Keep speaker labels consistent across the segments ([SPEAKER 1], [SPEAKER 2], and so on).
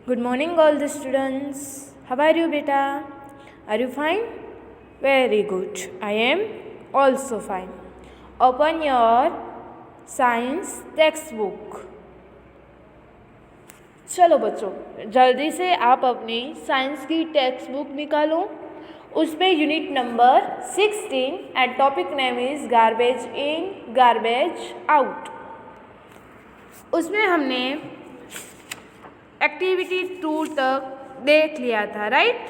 [SPEAKER 1] Good morning, all the students. How are you, beta? Are you fine? Very good. I am also fine. Open your science textbook. चलो बच्चों, जल्दी से आप अपनी science की text book निकालो. उसमें unit number 16 and topic name is garbage in garbage out. उसमें हमने एक्टिविटी 2 तक देख लिया था, राइट?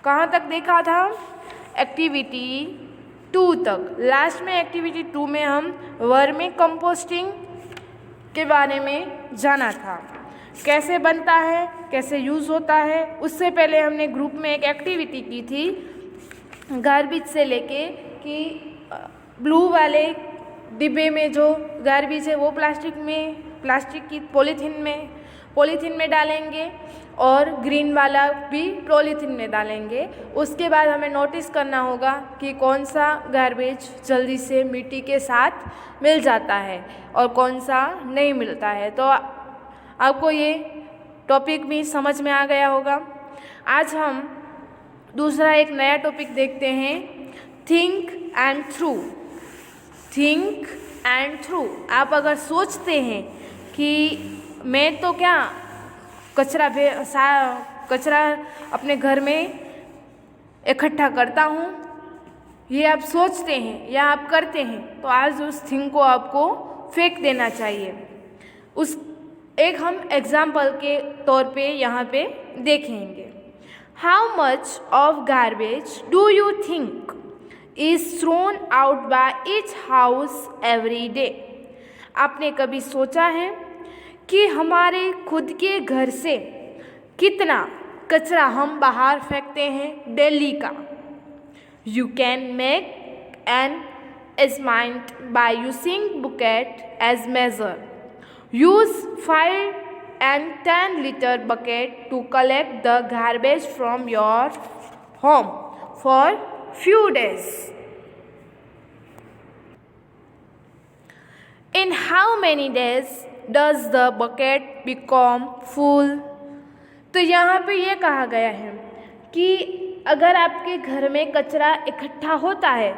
[SPEAKER 1] कहाँ तक देखा था? एक्टिविटी 2 तक. लास्ट में एक्टिविटी 2 में हम वर्मी कंपोस्टिंग के बारे में जाना था, कैसे बनता है, कैसे यूज़ होता है. उससे पहले हमने ग्रुप में एक एक्टिविटी की थी गार्बेज से लेके कि ब्लू वाले डिब्बे में जो गार्बेज है वो प्लास्टिक की पॉलीथीन में डालेंगे और ग्रीन वाला भी पॉलीथीन में डालेंगे. उसके बाद हमें नोटिस करना होगा कि कौन सा गार्बेज जल्दी से मिट्टी के साथ मिल जाता है और कौन सा नहीं मिलता है. तो आपको ये टॉपिक भी समझ में आ गया होगा. आज हम दूसरा एक नया टॉपिक देखते हैं, think and through. Think and through. आप अगर सोचते हैं कि मैं तो क्या कचरा अपने घर में इकट्ठा करता हूँ, ये आप सोचते हैं या आप करते हैं, तो आज उस थिंग को आपको फेंक देना चाहिए. एक हम एग्जाम्पल के तौर पे यहाँ पे देखेंगे. How much of garbage do you think is thrown out by each house every day. आपने कभी सोचा है कि हमारे खुद के घर से कितना कचरा हम बाहर फेंकते हैं डेली का? You can make an estimate by using bucket as measure. Use 5 and 10 liter bucket to collect the garbage from your home for few days. In how many days does the bucket become full? तो यहाँ पे ये कहा गया है कि अगर आपके घर में कचरा इकट्ठा होता है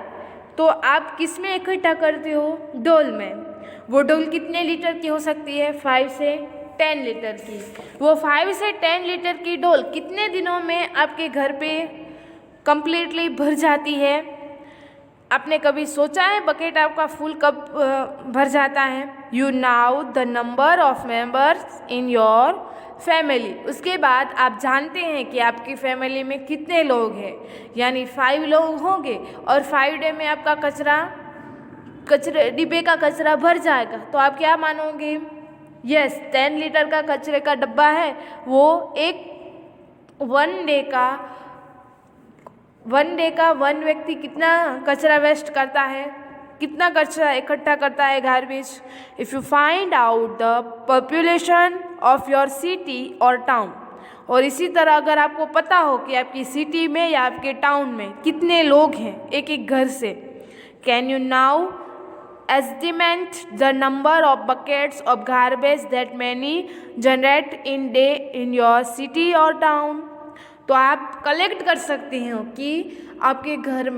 [SPEAKER 1] तो आप किस में इकट्ठा करते हो? डोल में. वो डोल कितने लीटर की हो सकती है? 5 से 10 लीटर की. वो 5 से 10 लीटर की डोल कितने दिनों में आपके घर पे कंप्लीटली भर जाती है? आपने कभी सोचा है बकेट आपका फुल कब भर जाता है? You now the number of members in your family. उसके बाद आप जानते हैं कि आपकी फैमिली में कितने लोग हैं, यानी 5 लोग होंगे और 5 डे में आपका डिब्बे का कचरा भर जाएगा. तो आप क्या मानोगे? यस, 10 लीटर का कचरे का डब्बा है, वो एक वन डे का वन व्यक्ति कितना कचरा वेस्ट करता है, कितना कचरा इकट्ठा करता है garbage. If you find out the population of your city और टाउन, और इसी तरह अगर आपको पता हो कि आपकी सिटी में या आपके टाउन में कितने लोग हैं एक एक घर से, can you now estimate the number of buckets of garbage that many generate in day in your city or town. तो आप कलेक्ट कर सकते हो कि आपके घर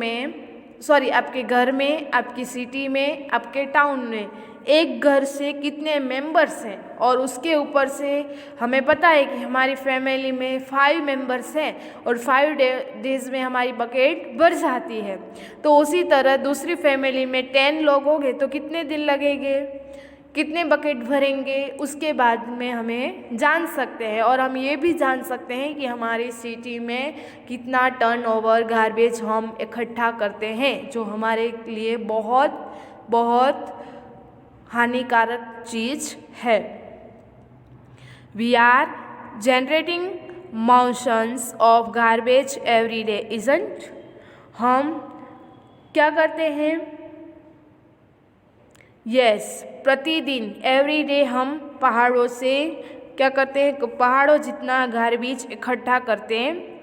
[SPEAKER 1] में, आपकी सिटी में, आपके टाउन में एक घर से कितने मेंबर्स हैं. और उसके ऊपर से हमें पता है कि हमारी फैमिली में 5 मेंबर्स हैं और 5 डेज में हमारी बकेट भर जाती है. तो उसी तरह दूसरी फैमिली में 10 लोग होंगे तो कितने दिन लगेंगे, कितने बकेट भरेंगे, उसके बाद में हमें जान सकते हैं. और हम ये भी जान सकते हैं कि हमारी सिटी में कितना टर्नओवर गार्बेज हम इकट्ठा करते हैं, जो हमारे लिए बहुत बहुत हानिकारक चीज़ है. We are generating mountains of garbage every day, isn't? हम क्या करते हैं? यस, प्रतिदिन एवरी डे हम पहाड़ों से क्या करते हैं? पहाड़ों जितना गार्बेज इकट्ठा करते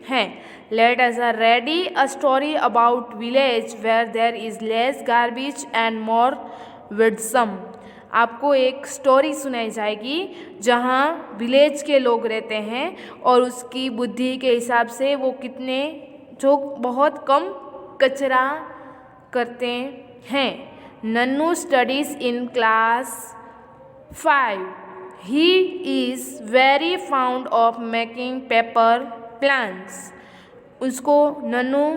[SPEAKER 1] हैं. Let us ready a story about village where there is less garbage and more विडसम. आपको एक स्टोरी सुनाई जाएगी जहाँ विलेज के लोग रहते हैं और उसकी बुद्धि के हिसाब से वो कितने जो बहुत कम कचरा करते हैं। Nannu studies in class 5. He is very fond of making paper plants. उसको नन्नू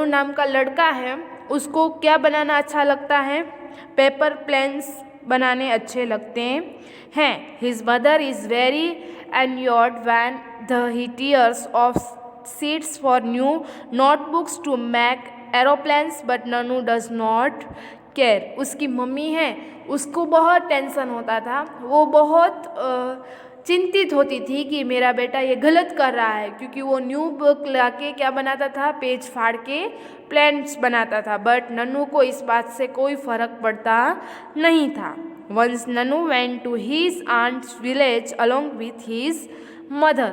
[SPEAKER 1] नाम का लड़का है, उसको क्या बनाना अच्छा लगता है? पेपर प्लेन्स बनाने अच्छे लगते हैं। His mother is very annoyed when he tears off sheets for new notebooks to make aeroplanes, but Nannu does not care. उसकी मम्मी है, उसको बहुत टेंशन होता था, वो बहुत चिंतित होती थी कि मेरा बेटा ये गलत कर रहा है, क्योंकि वो न्यू बुक लाके क्या बनाता था? पेज फाड़ के प्लेन्स बनाता था। बट नन्नू को इस बात से कोई फ़र्क पड़ता नहीं था। Once Nannu went to his aunt's village along with his mother.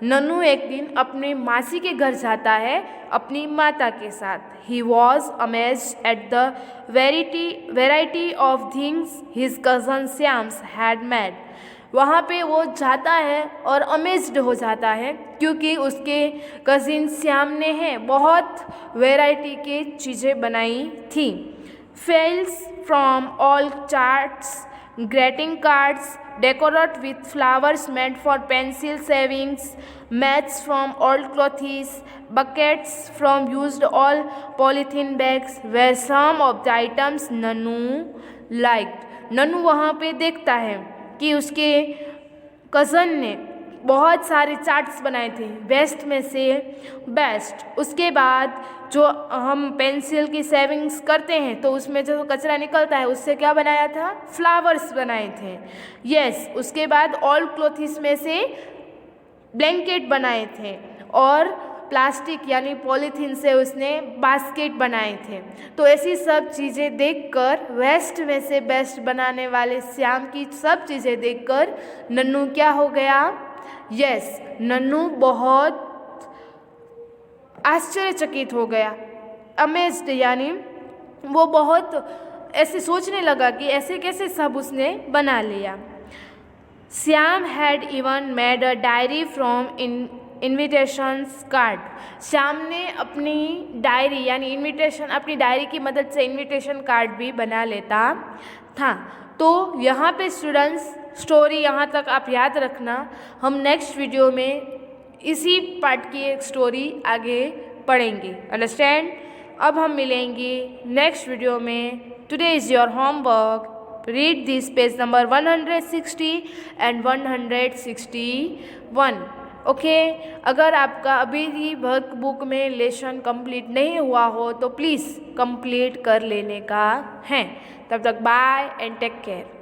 [SPEAKER 1] Nannu एक दिन अपने मासी के घर जाता है अपनी माता के साथ। He was amazed at the variety of things his cousin Syams had made. वहाँ पे वो जाता है और अमेज्ड हो जाता है क्योंकि उसके कज़िन श्याम ने बहुत वैरायटी के चीज़ें बनाई थी। Fails from all charts, greeting cards, decorate with flowers made for pencil shavings, mats from old clothes, buckets from used old polythene bags were some of the items Nannu liked. Nannu वहाँ पे देखता है कि उसके कज़न ने बहुत सारे charts बनाए थे, बेस्ट में से बेस्ट। उसके बाद जो हम पेंसिल की सेविंग्स करते हैं तो उसमें जो कचरा निकलता है उससे क्या बनाया था? फ्लावर्स बनाए थे। यस, उसके बाद ओल्ड क्लॉथ्स में से ब्लैंकेट बनाए थे और प्लास्टिक यानी पॉलीथीन से उसने बास्केट बनाए थे। तो ऐसी सब चीज़ें देखकर, वेस्ट में से बेस्ट बनाने वाले श्याम की सब चीज़ें देखकर नन्नू क्या हो गया? यस, नन्नू बहुत आश्चर्यचकित हो गया, अमेज्ड, यानी वो बहुत ऐसे सोचने लगा कि ऐसे कैसे सब उसने बना लिया। Shyam had even made a diary from invitations card. Shyam ने अपनी डायरी यानी इन्विटेशन, अपनी डायरी की मदद से इन्विटेशन कार्ड भी बना लेता था। तो यहाँ पे स्टूडेंट्स स्टोरी यहाँ तक आप याद रखना, हम नेक्स्ट वीडियो में इसी पार्ट की एक स्टोरी आगे पढ़ेंगे। अंडरस्टैंड? अब हम मिलेंगे नेक्स्ट वीडियो में। Today is your homework, read this page number 160 and 161। Okay, अगर आपका अभी भी वर्क बुक में लेसन कंप्लीट नहीं हुआ हो तो प्लीज़ कंप्लीट कर लेने का है। तब तक बाय एंड टेक केयर।